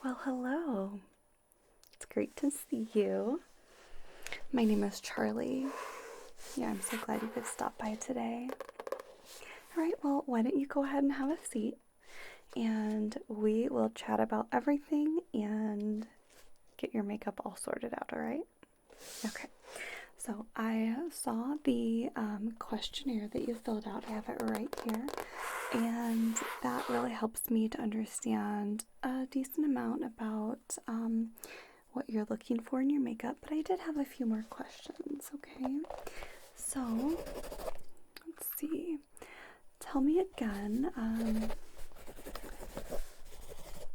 Well, hello. It's great to see you. My name is Charlie. Yeah, I'm so glad you could stop by today. All right, well, why don't you go ahead and have a seat and we will chat about everything and get your makeup all sorted out, all right? Okay. So I saw the questionnaire that you filled out. I have it right here. And that really helps me to understand a decent amount about what you're looking for in your makeup. But I did have a few more questions, okay? So, let's see. Tell me again.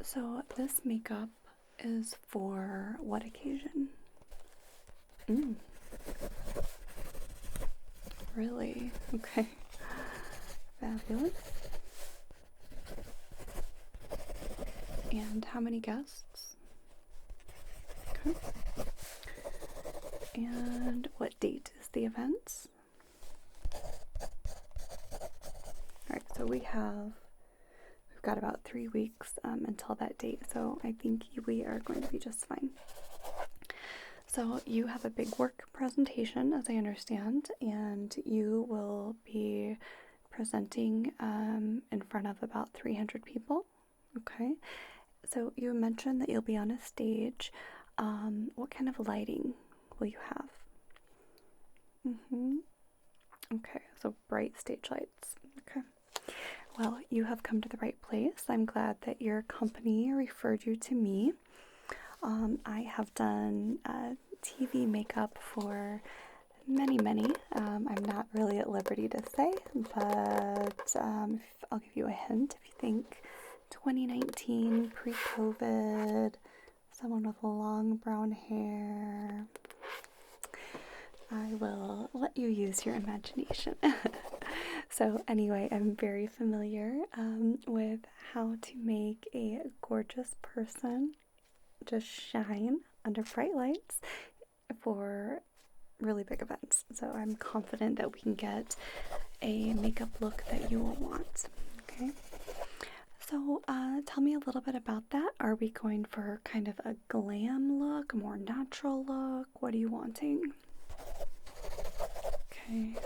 So this makeup is for what occasion? Really? Okay. Fabulous. And how many guests? Okay. And what date is the event? Alright, so we've got about 3 weeks until that date, so I think we are going to be just fine. So you have a big work presentation, as I understand, and you will be presenting in front of about 300 people. Okay. So you mentioned that you'll be on a stage. What kind of lighting will you have? Okay, so bright stage lights. Okay. Well, you have come to the right place. I'm glad that your company referred you to me. I have done TV makeup for many. I'm not really at liberty to say, but I'll give you a hint. If you think 2019, pre-COVID, someone with long brown hair, I will let you use your imagination. So anyway, I'm very familiar with how to make a gorgeous person just shine under bright lights for really big events. So I'm confident that we can get a makeup look that you will want. Okay. So tell me a little bit about that. Are we going for kind of a glam look, a more natural look? What are you wanting? Okay.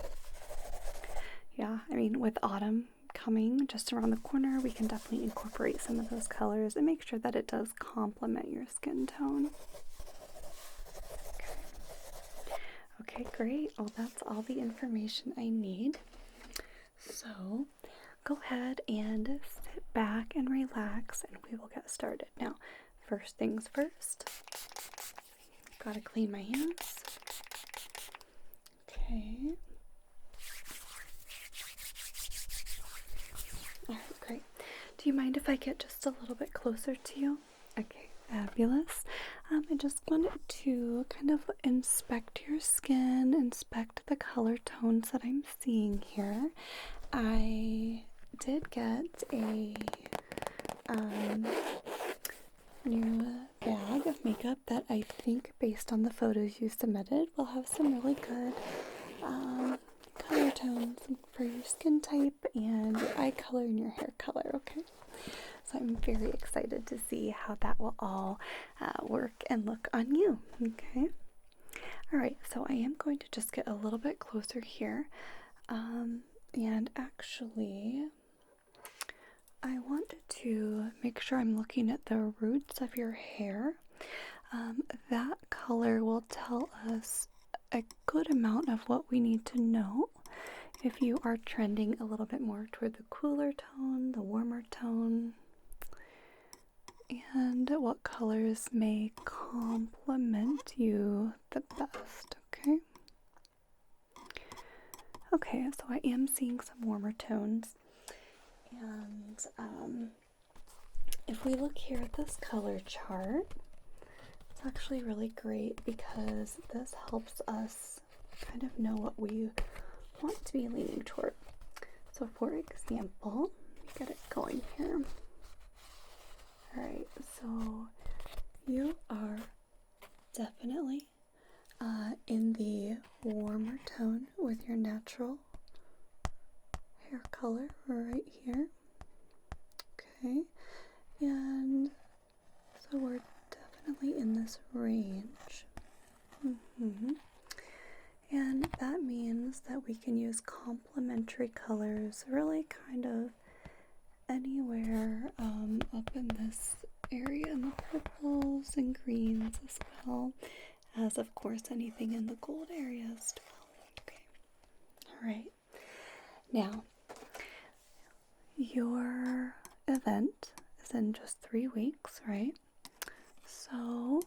Yeah, I mean, with autumn coming just around the corner, we can definitely incorporate some of those colors and make sure that it does complement your skin tone. Okay, great. Well, that's all the information I need. So go ahead and sit back and relax and we will get started. Now, first things first, gotta clean my hands. Okay. Alright, great. Do you mind if I get just a little bit closer to you? Okay, fabulous. I just wanted to kind of inspect your skin, inspect the color tones that I'm seeing here. I did get a new bag of makeup that I think, based on the photos you submitted, will have some really good color tones for your skin type and your eye color and your hair color, okay? So I'm very excited to see how that will all work and look on you, okay? Alright, so I am going to just get a little bit closer here. And actually, I want to make sure I'm looking at the roots of your hair. That color will tell us a good amount of what we need to know if you are trending a little bit more toward the cooler tone, the warmer tone, and what colors may complement you the best, okay? Okay, so I am seeing some warmer tones, and if we look here at this color chart, it's actually really great because this helps us kind of know what we want to be leaning toward. So for example, let me get it going here. Alright, so you are definitely in the warmer tone with your natural hair color right here. Okay, and so this range. And that means that we can use complementary colors really kind of anywhere up in this area, in the purples and greens as well as, of course, anything in the gold area as well. Okay. All right. Now, your event is in just 3 weeks, right? So,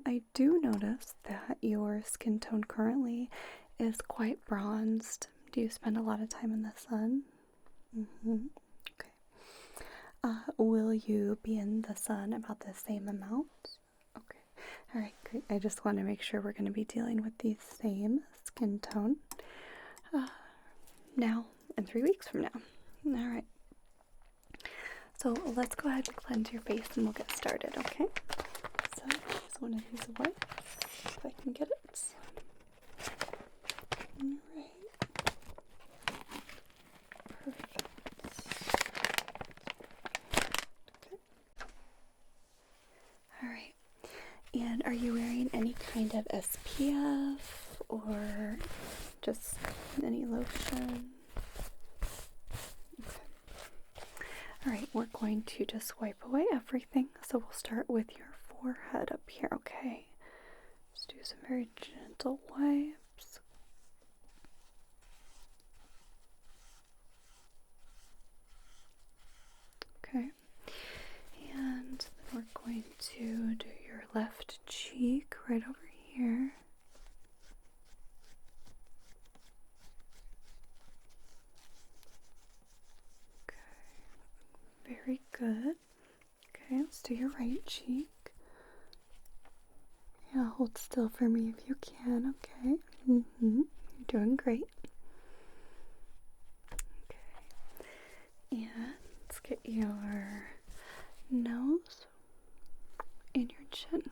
I do notice that your skin tone currently is quite bronzed. Do you spend a lot of time in the sun? Okay. Will you be in the sun about the same amount? Okay. All right, great. I just want to make sure we're going to be dealing with the same skin tone now and 3 weeks from now. All right. So let's go ahead and cleanse your face and we'll get started, okay? So use one of these wipes if I can get it. All right. Perfect. Okay. All right. And are you wearing any kind of SPF or just any lotion? Okay. All right, we're going to just wipe away everything. So we'll start with your forehead up here, okay? Just do some very gentle wipes. Okay. And we're going to do your left cheek right over here. Okay. Very good. Okay, let's do your right cheek. Yeah, hold still for me if you can, okay? You're doing great. Okay. And let's get your nose and your chin.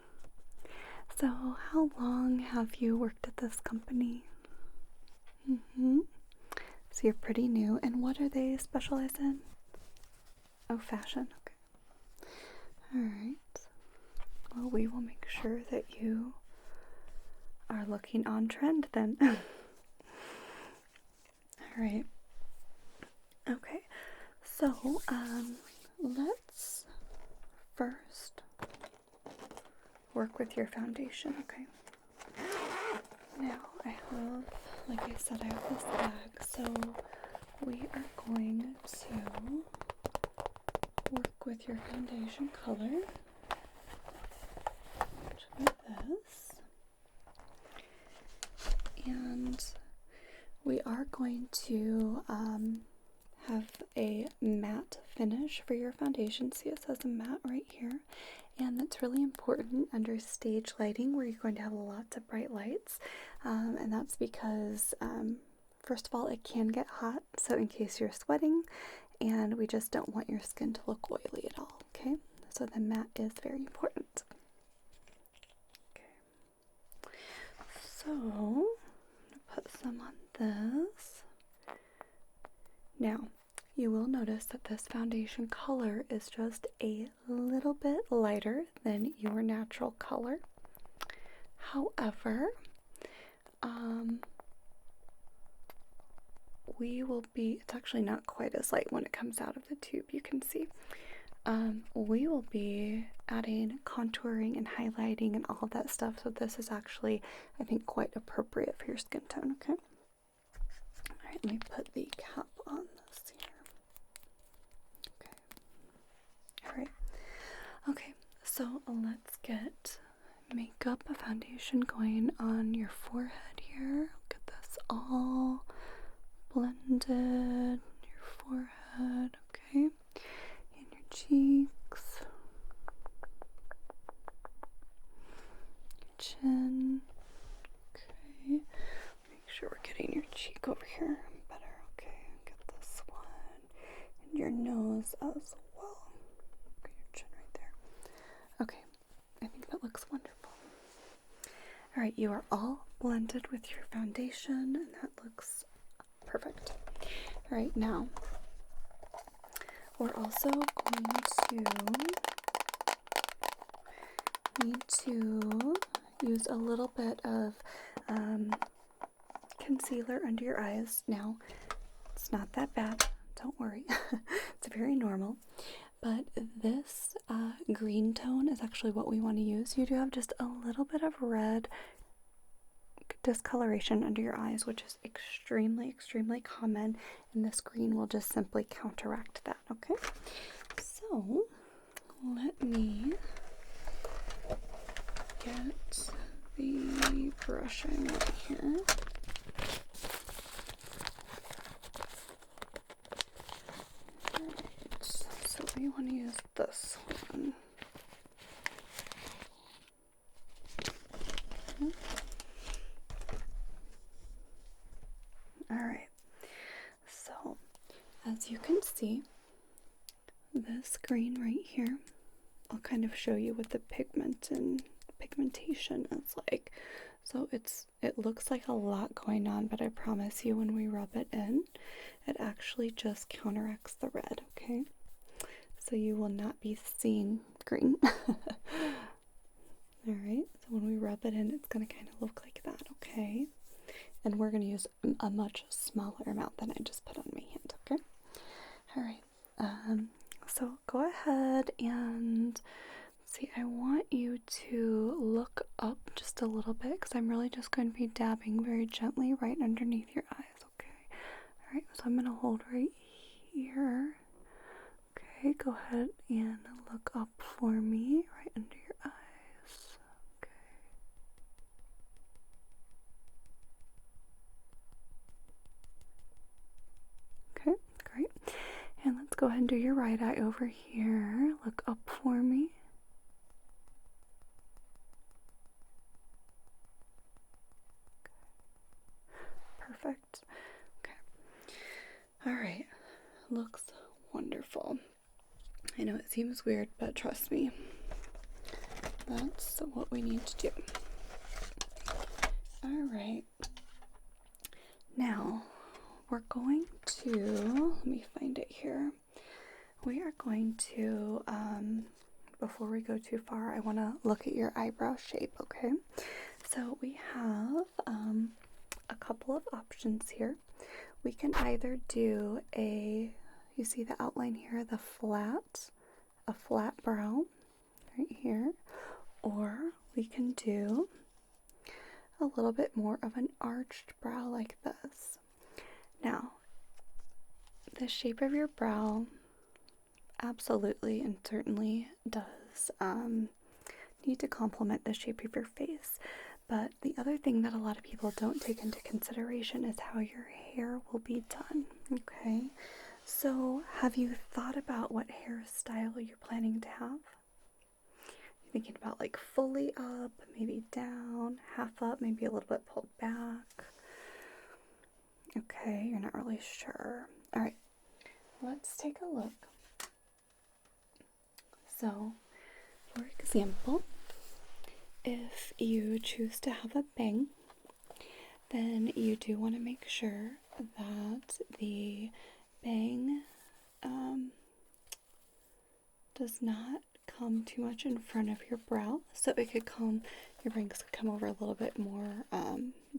So, how long have you worked at this company? So you're pretty new. And what are they specialized in? Oh, fashion. Okay. All right. Well, we will make sure that you are looking on trend then. All right. Okay. So, let's first work with your foundation, okay? Now, I have, like I said, I have this bag, so we are going to work with your foundation color. This, and we are going to have a matte finish for your foundation. See, it says a matte right here, and that's really important under stage lighting where you're going to have lots of bright lights, and that's because first of all, it can get hot, so in case you're sweating, and we just don't want your skin to look oily at all, okay? So the matte is very important. So, I'm going to put some on this. Now, you will notice that this foundation color is just a little bit lighter than your natural color. However, it's actually not quite as light when it comes out of the tube, you can see. We will be adding contouring and highlighting and all of that stuff, so this is actually, I think, quite appropriate for your skin tone, okay? Alright, let me put the cap on this here. Okay. Alright. Okay, so let's get makeup, a foundation going on your forehead here. Get this all blended. Your forehead, okay? Cheeks, chin, okay, make sure we're getting your cheek over here better, okay, get this one, and your nose as well, okay, your chin right there, okay, I think that looks wonderful. Alright, you are all blended with your foundation, and that looks perfect. Alright, now, we're also going to going to use a little bit of concealer under your eyes. Now, it's not that bad, don't worry. It's very normal. But this green tone is actually what we want to use. You do have just a little bit of red discoloration under your eyes, which is extremely, extremely common, and this green will just simply counteract that, okay? So, let me get the brushing right here. Alright, so we want to use this one. Okay. Alright, so as you can see, this green right here, I'll kind of show you what the pigmentation is like. So it looks like a lot going on, but I promise you when we rub it in, it actually just counteracts the red, okay? So you will not be seeing green. Alright, so when we rub it in, it's going to kind of look like that, okay? And we're going to use a much smaller amount than I just put on my hand, okay? Alright, so go ahead and see, I want you to look up just a little bit because I'm really just going to be dabbing very gently right underneath your eyes, okay? Alright, so I'm going to hold right here. Okay, go ahead and look up for me right under your eyes. Okay, great. And let's go ahead and do your right eye over here. Look up for me. Perfect. Okay. Alright. Looks wonderful. I know it seems weird, but trust me. That's what we need to do. Alright. Now, we're going to, let me find it here. We are going to, before we go too far, I want to look at your eyebrow shape, okay? So we have a couple of options here. We can either do you see the outline here, a flat brow right here, or we can do a little bit more of an arched brow like this. Now, the shape of your brow absolutely and certainly does need to complement the shape of your face. But the other thing that a lot of people don't take into consideration is how your hair will be done, okay? So, have you thought about what hairstyle you're planning to have? You're thinking about like fully up, maybe down, half up, maybe a little bit pulled back. Okay, you're not really sure. Alright, let's take a look. So, for example, if you choose to have a bang, then you do want to make sure that the bang does not come too much in front of your brow. So it could come, your bangs could come over a little bit more.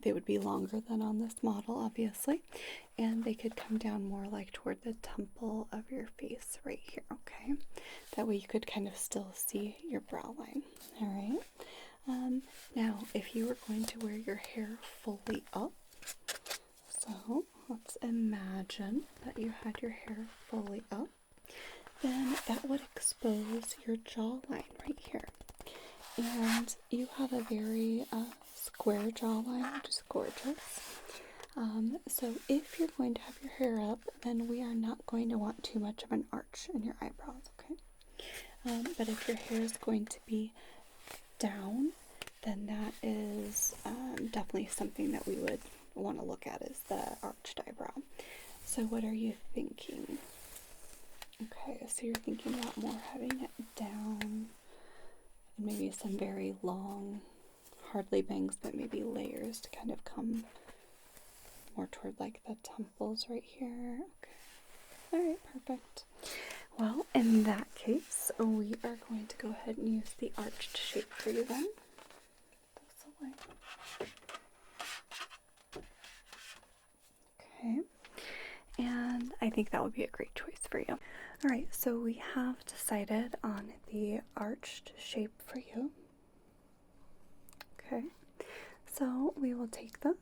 They would be longer than on this model, obviously. And they could come down more like toward the temple of your face right here, okay? That way you could kind of still see your brow line, alright? Now, if you were going to wear your hair fully up, so let's imagine that you had your hair fully up, then that would expose your jawline right here. And you have a very square jawline, which is gorgeous. So if you're going to have your hair up, then we are not going to want too much of an arch in your eyebrows, okay? But if your hair is going to be down, then that is definitely something that we would want to look at, is the arched eyebrow. So what are you thinking? Okay, so you're thinking about more having it down, and maybe some very long, hardly bangs, but maybe layers to kind of come more toward like the temples right here. Okay. Alright, perfect. Well, in that case, we are going to go ahead and use the arched shape for you then. This away. Okay, and I think that would be a great choice for you. Alright, so we have decided on the arched shape for you. Okay, so we will take this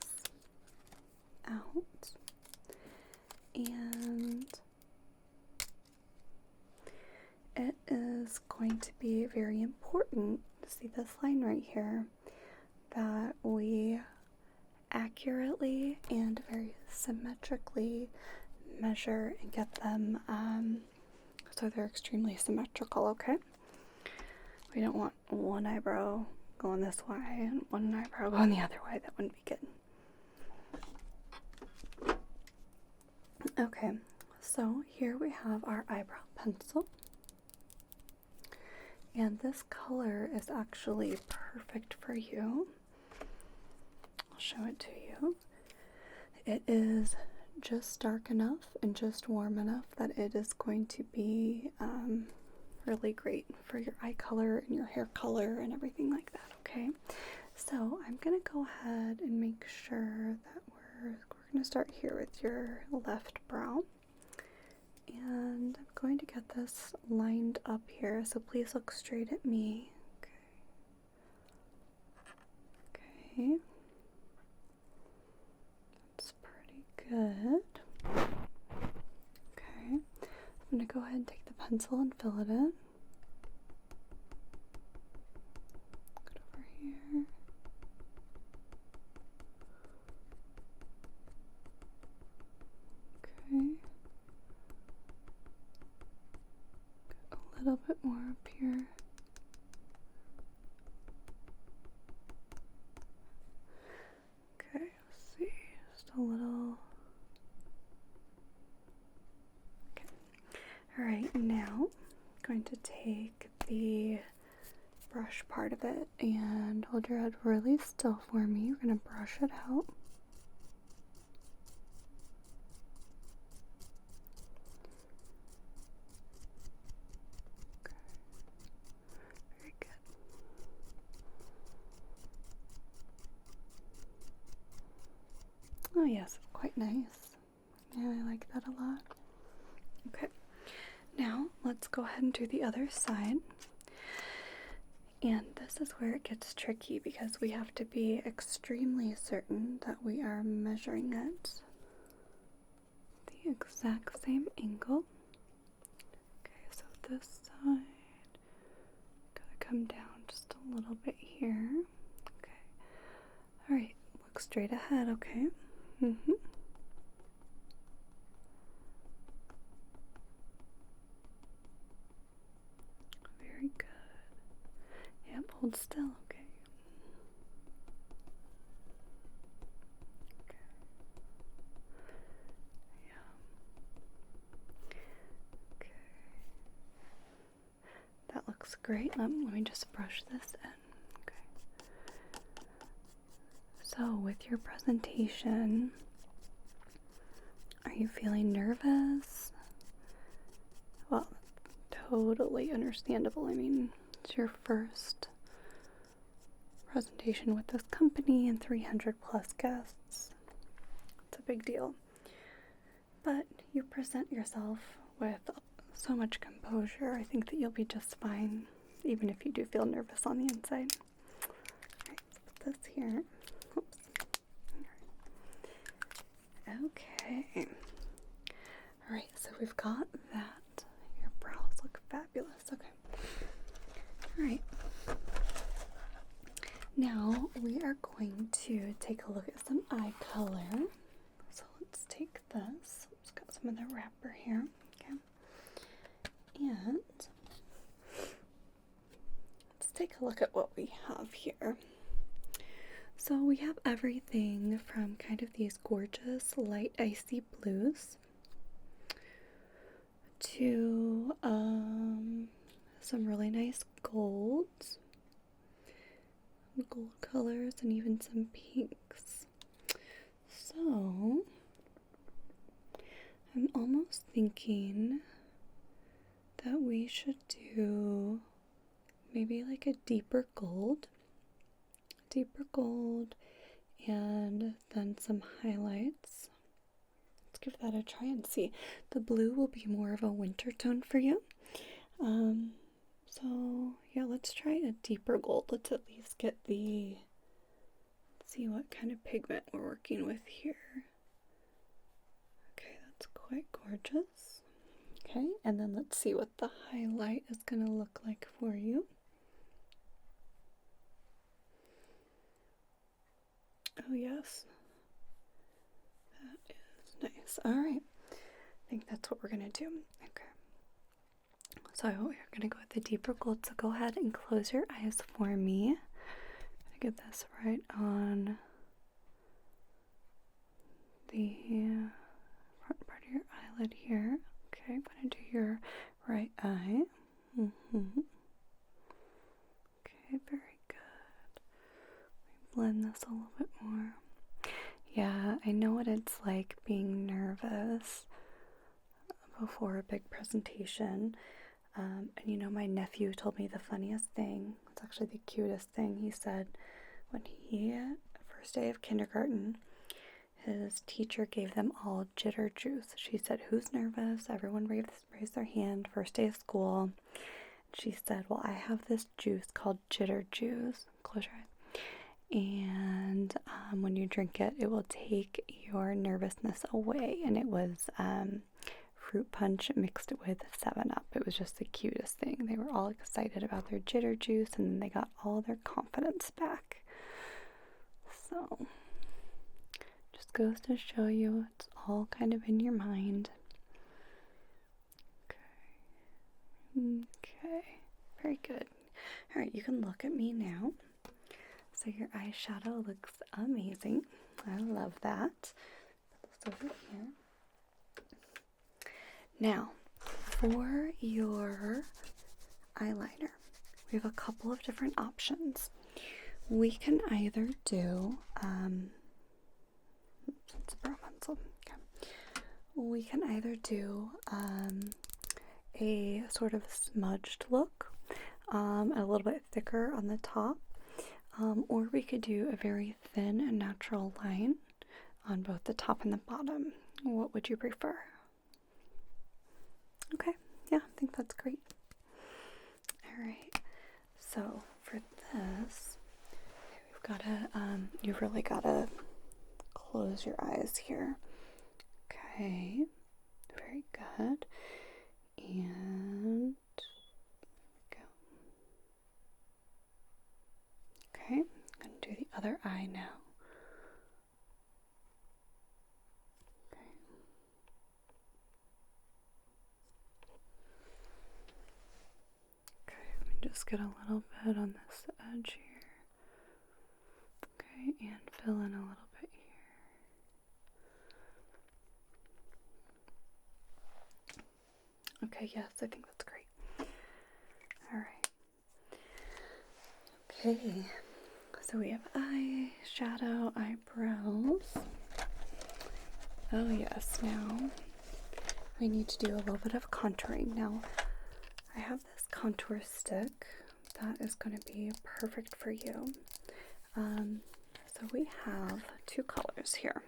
out and it is going to be very important, see this line right here, that we accurately and very symmetrically measure and get them so they're extremely symmetrical, okay? We don't want one eyebrow going this way and one eyebrow going the other way. That wouldn't be good. Okay, so here we have our eyebrow pencil. And this color is actually perfect for you. I'll show it to you. It is just dark enough and just warm enough that it is going to be really great for your eye color and your hair color and everything like that, okay? So I'm going to go ahead and make sure that we're going to start here with your left brow. And I'm going to get this lined up here, so please look straight at me. Okay. That's pretty good. Okay. I'm going to go ahead and take the pencil and fill it in. Get over here. Okay. A little bit more up here. Okay, let's see, just a little. Okay, alright, now I'm going to take the brush part of it and hold your head really still for me. We're going to brush it out. Oh yes, quite nice. Yeah, I like that a lot. Okay, now let's go ahead and do the other side. And this is where it gets tricky because we have to be extremely certain that we are measuring it the exact same angle. Okay, so this side, gotta come down just a little bit here. Okay, alright, look straight ahead, okay? Very good. Yep, hold still, okay. Okay. Yeah. Okay. That looks great. Let me just brush this in. Okay. So, with your presentation, are you feeling nervous? Well, totally understandable. I mean, it's your first presentation with this company and 300 plus guests. It's a big deal. But you present yourself with so much composure. I think that you'll be just fine, even if you do feel nervous on the inside. Alright, let's put this here. Oops. Okay. Alright, so we've got that. Your brows look fabulous. Okay. Alright. Now we are going to take a look at some eye color. So let's take this. Just got some of the wrapper here. Okay. And let's take a look at what we have here. So we have everything from kind of these gorgeous light icy blues to some really nice golds, gold colors, and even some pinks. So I'm almost thinking that we should do maybe like a deeper gold, and then some highlights. Let's give that a try and see. The blue will be more of a winter tone for you. So yeah, let's try a deeper gold. Let's at least get let's see what kind of pigment we're working with here. Okay, that's quite gorgeous. Okay, and then let's see what the highlight is going to look like for you. Oh yes, that is nice. All right, I think that's what we're going to do. Okay. So we're going to go with the deeper gold, so go ahead and close your eyes for me. I'm going to get this right on the front part of your eyelid here. Okay, I'm going to do your right eye. Okay, very good. Blend this a little bit more. Yeah, I know what it's like being nervous before a big presentation. And you know, my nephew told me the funniest thing. It's actually the cutest thing. He said when first day of kindergarten, his teacher gave them all jitter juice. She said, "Who's nervous?" Everyone raised their hand. First day of school. She said, "Well, I have this juice called jitter juice." Close your eyes. And when you drink it, it will take your nervousness away. And it was fruit punch mixed with 7-Up. It was just the cutest thing. They were all excited about their jitter juice, and then they got all their confidence back. So, just goes to show you it's all kind of in your mind. Okay, very good. All right, you can look at me now. So your eyeshadow looks amazing. I love that. Put this over here. Now, for your eyeliner, we have a couple of different options. We can either do, it's a brown pencil. Okay. We can either do a sort of smudged look, a little bit thicker on the top, or we could do a very thin and natural line on both the top and the bottom. What would you prefer? Okay, yeah, I think that's great. Alright, so for this, you've really gotta close your eyes here. Okay, very good. And go. Okay, I'm gonna do the other eye now. Just get a little bit on this edge here. Okay, and fill in a little bit here. Okay, yes, I think that's great. Alright. Okay, so we have eyeshadow, eyebrows. Oh yes, now we need to do a little bit of contouring. Now, I have this contour stick that is going to be perfect for you. So we have two colors here.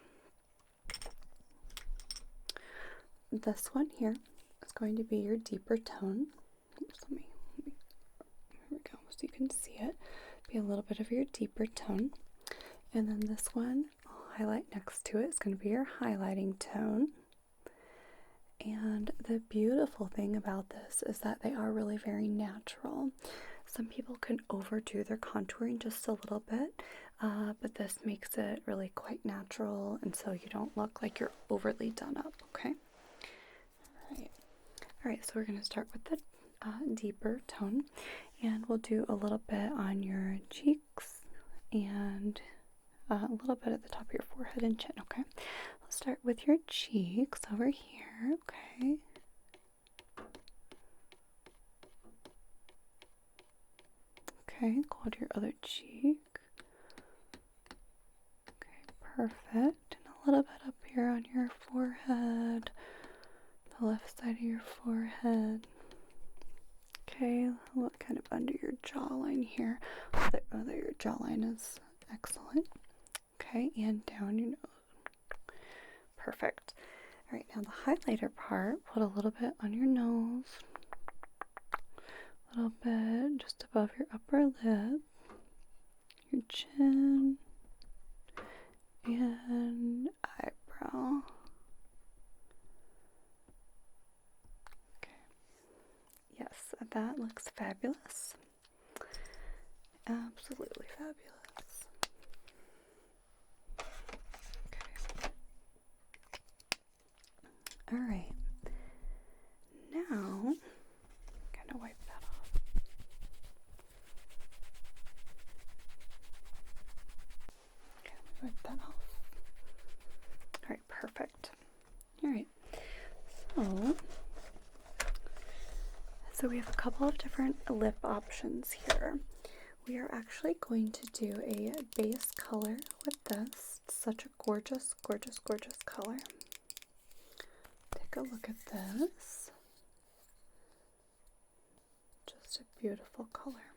This one here is going to be your deeper tone. Oops, here we go, so you can see it. Be a little bit of your deeper tone. And then this one, I'll highlight next to it, is going to be your highlighting tone. And the beautiful thing about this is that they are really very natural. Some people can overdo their contouring just a little bit, but this makes it really quite natural, and so you don't look like you're overly done up, okay? Alright, so we're going to start with the deeper tone, and we'll do a little bit on your cheeks and a little bit at the top of your forehead and chin, okay? Let's start with your cheeks over here, okay? Okay, go to your other cheek. Okay, perfect. And a little bit up here on your forehead, the left side of your forehead. Okay, look kind of under your jawline here. Oh, there your jawline is excellent. Okay, and down your nose. Perfect. All right, now the highlighter part, put a little bit on your nose, a little bit just above your upper lip, your chin, and eyebrow. Okay. Yes, that looks fabulous. Absolutely fabulous. Okay. All right. Now, kind of wipe that off. Okay, wipe that off. All right, perfect. All right. So we have a couple of different lip options here. We are actually going to do a base color with this. It's such a gorgeous, gorgeous, gorgeous color. Take a look at this. Just a beautiful color.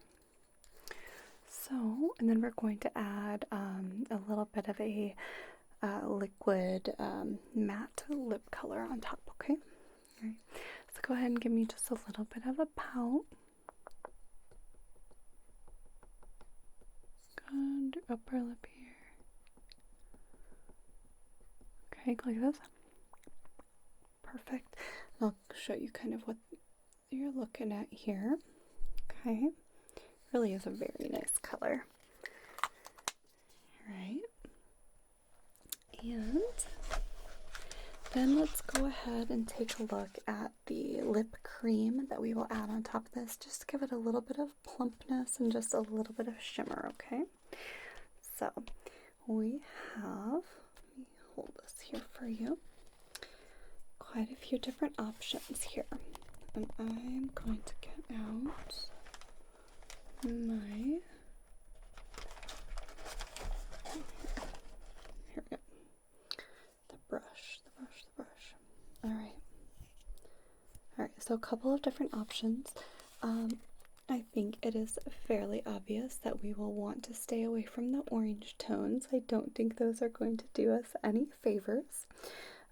So, and then we're going to add a little bit of a liquid matte lip color on top, okay? All right. So go ahead and give me just a little bit of a pout. Good, your upper lip here. Okay, like this. Perfect. I'll show you kind of what you're looking at here. Okay. Really is a very nice color. Alright. And then let's go ahead and take a look at the lip cream that we will add on top of this, just to give it a little bit of plumpness and just a little bit of shimmer, okay? So we have, let me hold this here for you, quite a few different options here. And I'm going to get out my, here we go, the brush. Alright, so a couple of different options. I think it is fairly obvious that we will want to stay away from the orange tones. I don't think those are going to do us any favors.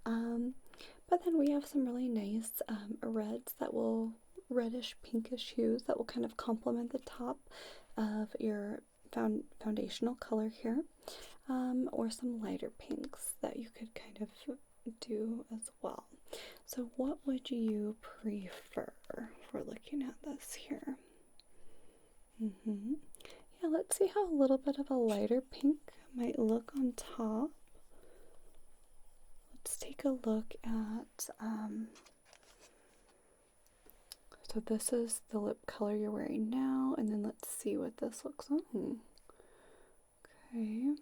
But then we have some really nice reds that will, reddish pinkish hues that will kind of complement the top of your foundational color here. Or some lighter pinks that you could kind of do as well. So what would you prefer for looking at this here? Yeah, let's see how a little bit of a lighter pink might look on top. Let's take a look at, so this is the lip color you're wearing now, and then let's see what this looks like. Okay.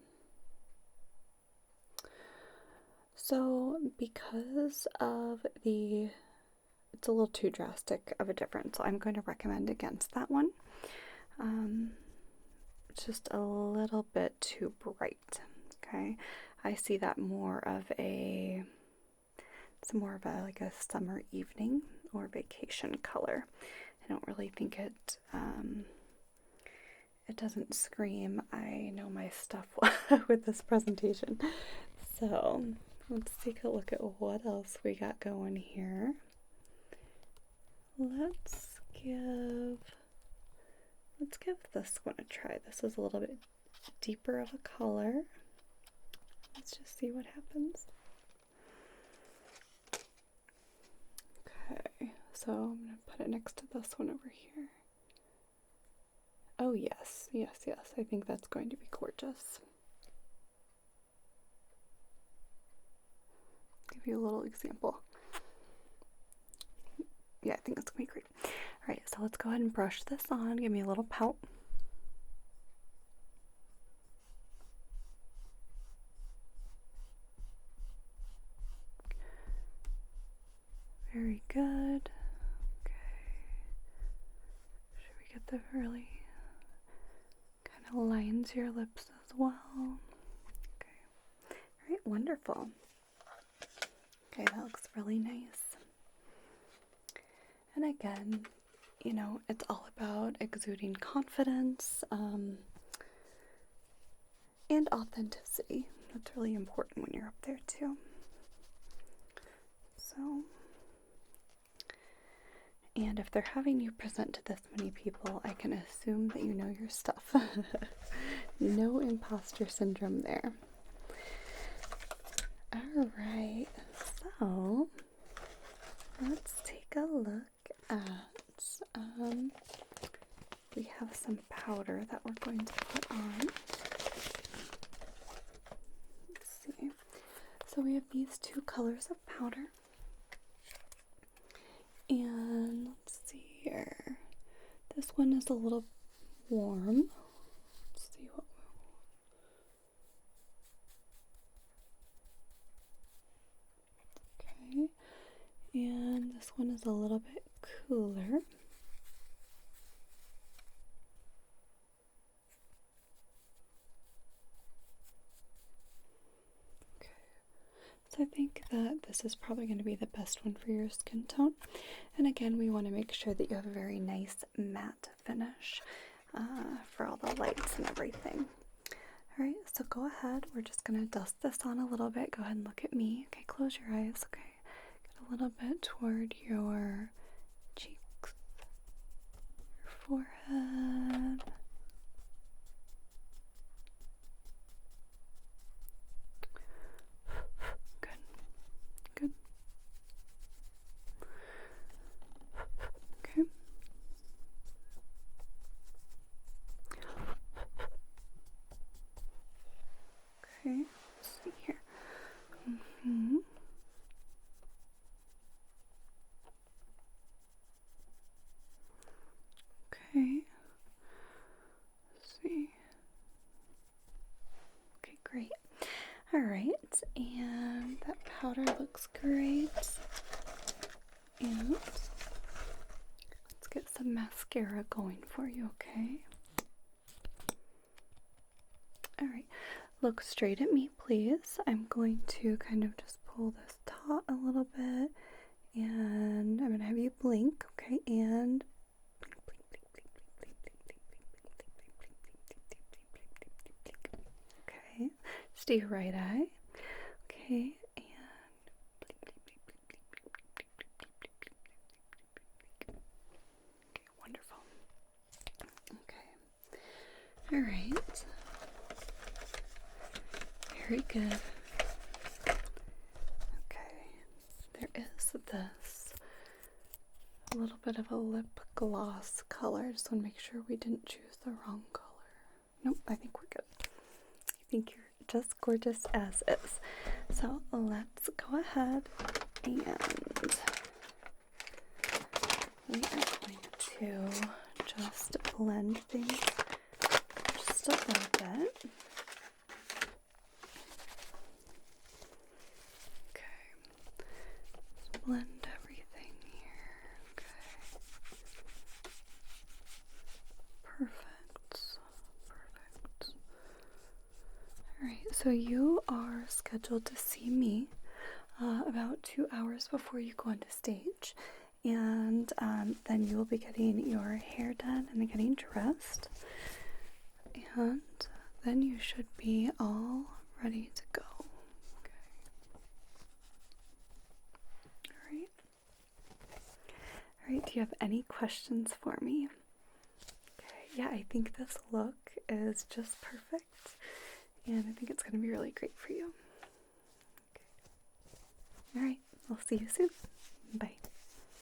So because of it's a little too drastic of a difference, so I'm going to recommend against that one. It's just a little bit too bright, okay? I see that more of it's more of a, like a summer evening or vacation color. I don't really think it doesn't scream, I know my stuff with this presentation. So let's take a look at what else we got going here. Let's give this one a try. This is a little bit deeper of a color. Let's just see what happens. Okay, so I'm going to put it next to this one over here. Oh yes, yes, yes. I think that's going to be gorgeous. Give you a little example. Yeah, I think it's gonna be great. Alright, so let's go ahead and brush this on. Give me a little pout. Very good. Okay. Should we get the really kind of lines your lips as well? Okay. Alright, wonderful. Okay, that looks really nice. And again, you know, it's all about exuding confidence and authenticity. That's really important when you're up there too. So, and if they're having you present to this many people, I can assume that you know your stuff. No imposter syndrome there. Alright, so let's take a look at, we have some powder that we're going to put on. Let's see. So we have these two colors of powder. And let's see here. This one is a little warm. Let's see what okay. And this one is a little bit cooler. So I think that this is probably going to be the best one for your skin tone. And again, we want to make sure that you have a very nice matte finish for all the lights and everything. Alright, so go ahead. We're just going to dust this on a little bit. Go ahead and look at me. Okay, close your eyes. Okay, get a little bit toward your cheeks, your forehead. Good. Okay. Okay, let's see here. Okay. Let's see. Okay, great. Alright, and that powder looks great. And let's get some mascara going for you, okay? Alright, look straight at me, please. I'm going to kind of just pull this taut a little bit, and I'm going to have you blink, okay? And okay, just do your right eye. Okay, and okay, wonderful. Okay, all right. Very good. Okay, there is this a little bit of a lip gloss color. I just want to make sure we didn't choose the wrong color. Nope, I think we're good. I think you're just gorgeous as is. So let's go ahead and we are going to just blend things just a little bit. Okay, just blend everything here. Okay, perfect. Alright, so you are scheduled to see me about 2 hours before you go onto stage, and then you will be getting your hair done and then getting dressed, and then you should be all ready to go. Okay. Alright, do you have any questions for me? Okay, yeah, I think this look is just perfect. And I think it's going to be really great for you. Okay. Alright, I'll see you soon. Bye.